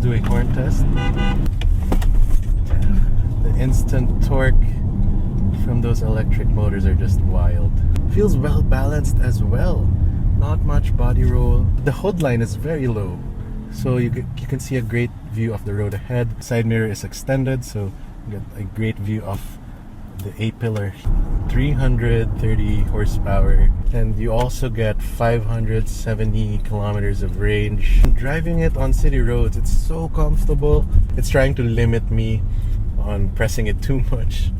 do a horn test. The instant torque from those electric motors are just wild. Feels well balanced as well. Not much body roll. The hood line is very low, so you can see a great view of the road ahead. Side mirror is extended, so you get a great view of the A-pillar. 330 horsepower, and you also get 570 kilometers of range. Driving it on city roads, it's so comfortable. It's trying to limit me on pressing it too much.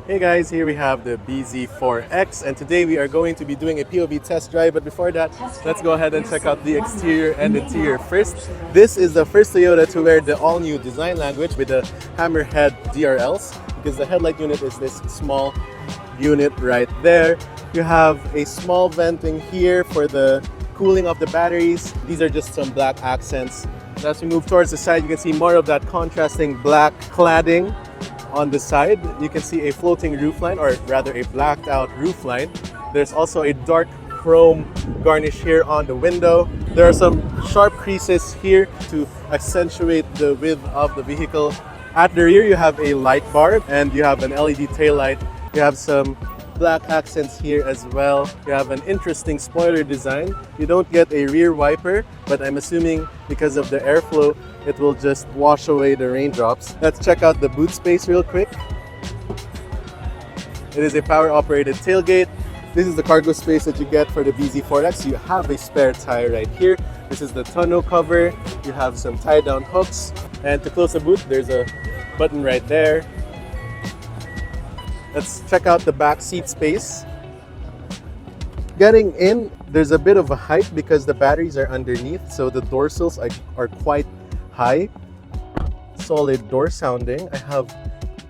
Hey guys, here we have the bZ4X, and today we are going to be doing a POV test drive. But before that, let's go ahead and check out the exterior and interior first. This is the first Toyota to wear the all-new design language with the hammerhead DRLs, because the headlight unit is this small unit right there. You have a small venting here for the cooling of the batteries. These are just some black accents. And as we move towards the side, you can see more of that contrasting black cladding. On the side, you can see a floating roofline, or rather a blacked out roofline. There's also a dark chrome garnish here on the window. There are some sharp creases here to accentuate the width of the vehicle. At the rear, you have a light bar and you have an LED taillight. You have some black accents here as well. You have an interesting spoiler design. You don't get a rear wiper, but I'm assuming because of the airflow, it will just wash away the raindrops. Let's check out the boot space real quick. It is a power-operated tailgate. This is the cargo space that you get for the bZ4X. You have a spare tire right here. This is the tonneau cover. You have some tie-down hooks. And to close the boot, there's a button right there. Let's check out the back seat space. Getting in, there's a bit of a height because the batteries are underneath, so the door sills are quite high. Solid door sounding. I have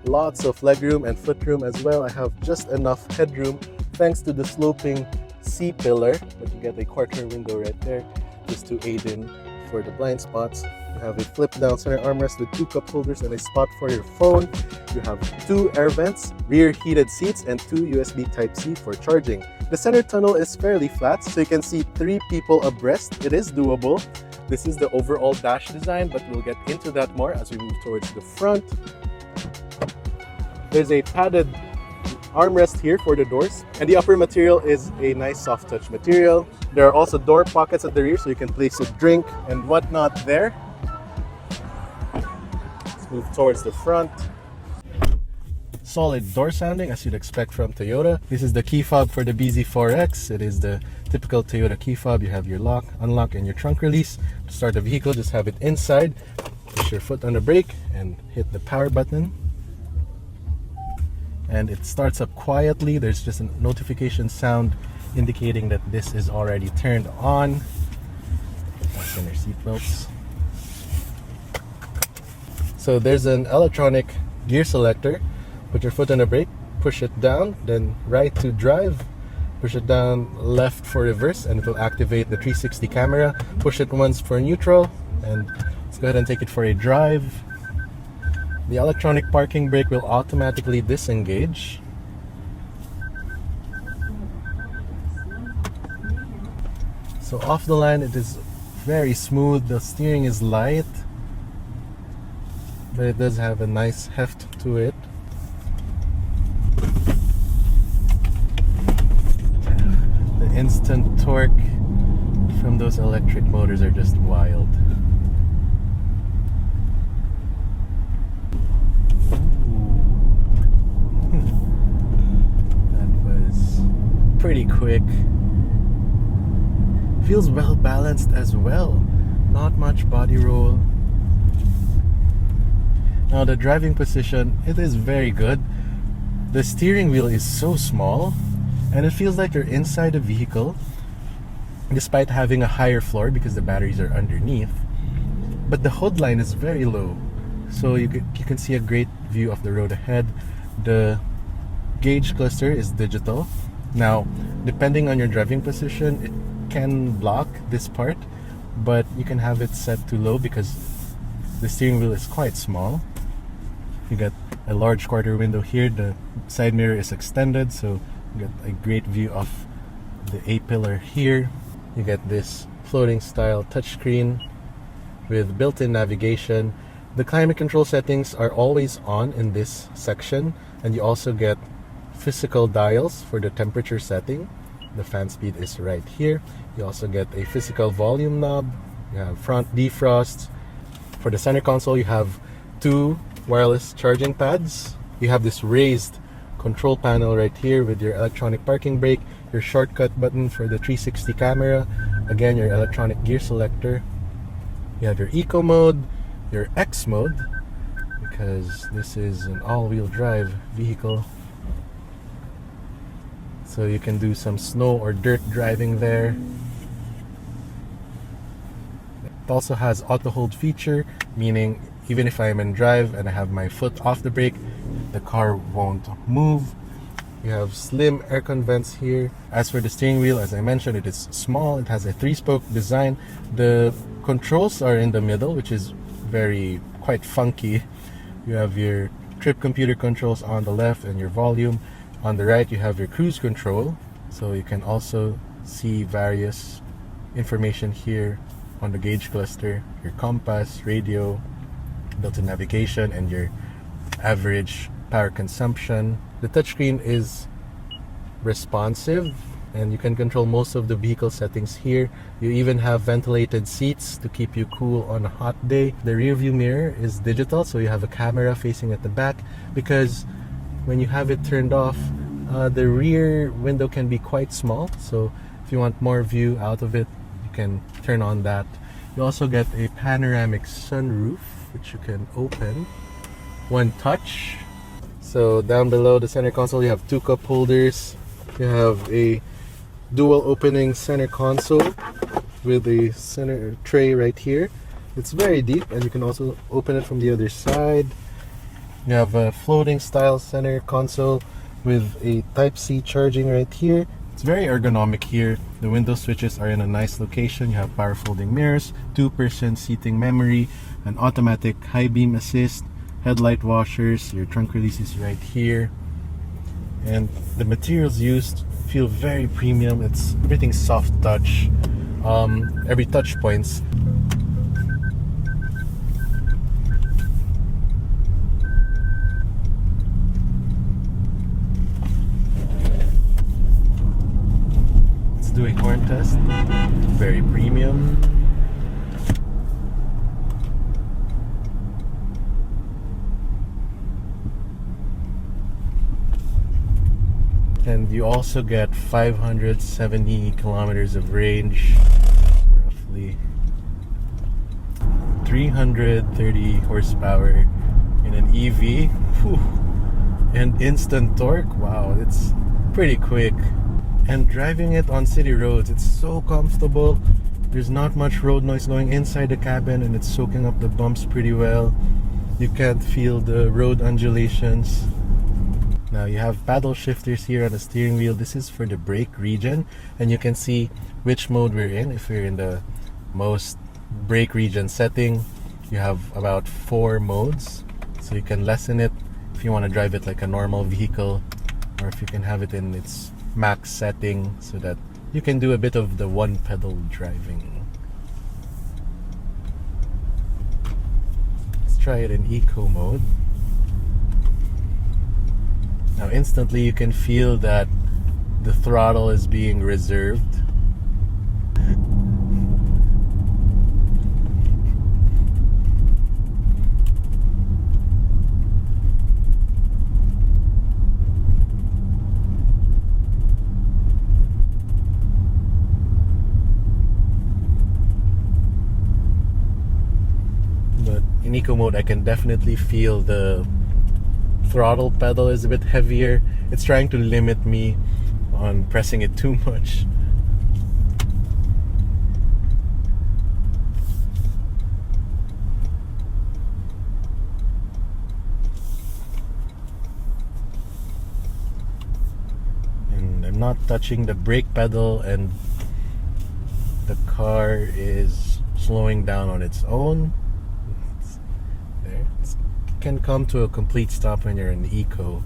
lots of legroom and footroom as well. I have just enough headroom thanks to the sloping C-pillar, but you get a quarter window right there just to aid in for the blind spots. You have a flip down center armrest with 2 cup holders and a spot for your phone. You have 2 air vents, rear heated seats, and 2 USB Type-C for charging. The center tunnel is fairly flat, so you can see 3 people abreast. It is doable. This is the overall dash design, but we'll get into that more as we move towards the front. There's a padded armrest here for the doors, and the upper material is a nice soft touch material. There are also door pockets at the rear, so you can place a drink and whatnot there. Let's move towards the front. Solid door sounding as you'd expect from Toyota. This is the key fob for the bZ4X. It is the typical Toyota key fob. You have your lock, unlock, and your trunk release. To start the vehicle, just have it inside. Push your foot on the brake and hit the power button. And it starts up quietly. There's just a notification sound indicating that this is already turned on. Fasten your seatbelts. So there's an electronic gear selector. Put your foot on the brake, push it down, then right to drive. Push it down left for reverse, and it will activate the 360 camera. Push it once for neutral, and let's go ahead and take it for a drive. The electronic parking brake will automatically disengage. So off the line, it is very smooth. The steering is light, but it does have a nice heft to it. The instant torque from those electric motors are just wild. Pretty quick. Feels well balanced as well. Not much body roll. Now the driving position, it is very good. The steering wheel is so small and it feels like you're inside a vehicle despite having a higher floor because the batteries are underneath. But the hood line is very low, so you can see a great view of the road ahead. The gauge cluster is digital. Now, depending on your driving position, it can block this part, but you can have it set to low because the steering wheel is quite small. You get a large quarter window here. The side mirror is extended, so you get a great view of the A-pillar here. You get this floating style touchscreen with built-in navigation. The climate control settings are always on in this section, and you also get physical dials for the temperature setting. The fan speed is right here. You also get a physical volume knob. You have front defrost. For the center console, you have two wireless charging pads. You have this raised control panel right here with your electronic parking brake, your shortcut button for the 360 camera, again your electronic gear selector. You have your eco mode, your X mode, because this is an all-wheel drive vehicle, so you can do some snow or dirt driving there. It also has auto hold feature, meaning even if I'm in drive and I have my foot off the brake, the car won't move. You have slim aircon vents here. As for the steering wheel, as I mentioned, it is small. It has a 3-spoke design. The controls are in the middle, which is quite funky. You have your trip computer controls on the left and your volume. On the right, you have your cruise control. So you can also see various information here on the gauge cluster, your compass, radio, built-in navigation, and your average power consumption. The touchscreen is responsive, and you can control most of the vehicle settings here. You even have ventilated seats to keep you cool on a hot day. The rear view mirror is digital, so you have a camera facing at the back, because when you have it turned off, the rear window can be quite small. So if you want more view out of it, you can turn on that. You also get a panoramic sunroof, which you can open one touch. So down below the center console, you have two cup holders. You have a dual opening center console with a center tray right here. It's very deep, and you can also open it from the other side. You have a floating style center console with a Type-C charging right here. It's very ergonomic here. The window switches are in a nice location. You have power folding mirrors, 2% seating memory, an automatic high beam assist, headlight washers, your trunk release is right here. And the materials used feel very premium. It's everything soft touch. Every touch points. Let's do a horn test. Very premium. And you also get 570 kilometers of range, roughly 330 horsepower in an EV. Whew. And instant torque, wow, it's pretty quick. And driving it on city roads, it's so comfortable. There's not much road noise going inside the cabin, and it's soaking up the bumps pretty well. You can't feel the road undulations. Now you have paddle shifters here on the steering wheel. This is for the brake region, and you can see which mode we're in. If we're in the most brake region setting, you have about 4 modes, so you can lessen it if you want to drive it like a normal vehicle, or if you can have it in its max setting so that you can do a bit of the one pedal driving. Let's try it in eco mode. Now instantly you can feel that the throttle is being reserved. But in eco mode I can definitely feel the throttle pedal is a bit heavier. It's trying to limit me on pressing it too much. And I'm not touching the brake pedal, and the car is slowing down on its own. Can come to a complete stop when you're in eco.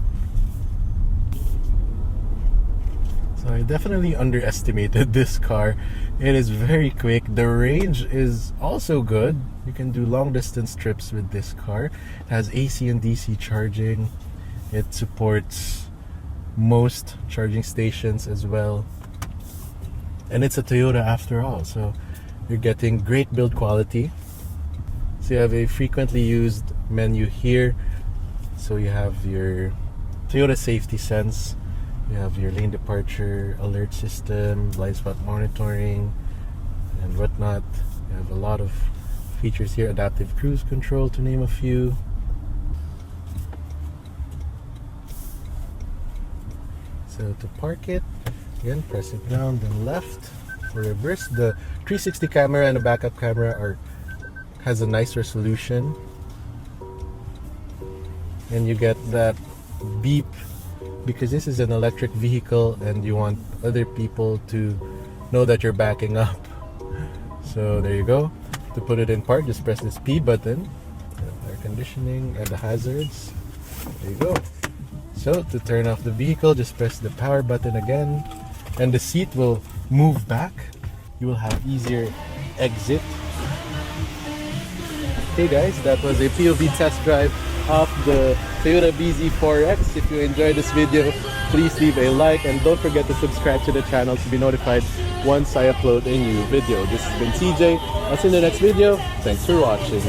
So So I definitely underestimated this car. It is very quick. The range is also good. You can do long distance trips with this car. It has AC and DC charging. It supports most charging stations as well. And it's a Toyota after all, so you're getting great build quality. So you have a frequently used menu here. So you have your Toyota safety sense. You have your lane departure alert system, blind spot monitoring, and whatnot. You have a lot of features here. Adaptive cruise control, to name a few. So to park it, again, press it down, then left. For reverse, the 360 camera and the backup camera has a nice resolution. And you get that beep because this is an electric vehicle and you want other people to know that you're backing up. So there you go. To put it in park, just press this P button. Air conditioning and the hazards. There you go. So to turn off the vehicle, just press the power button again, and the seat will move back. You will have easier exit. Hey guys, that was a POV test drive of the Toyota bZ4X. If you enjoyed this video, please leave a like and don't forget to subscribe to the channel to be notified once I upload a new video. This has been TJ. I'll see you in the next video. Thanks for watching.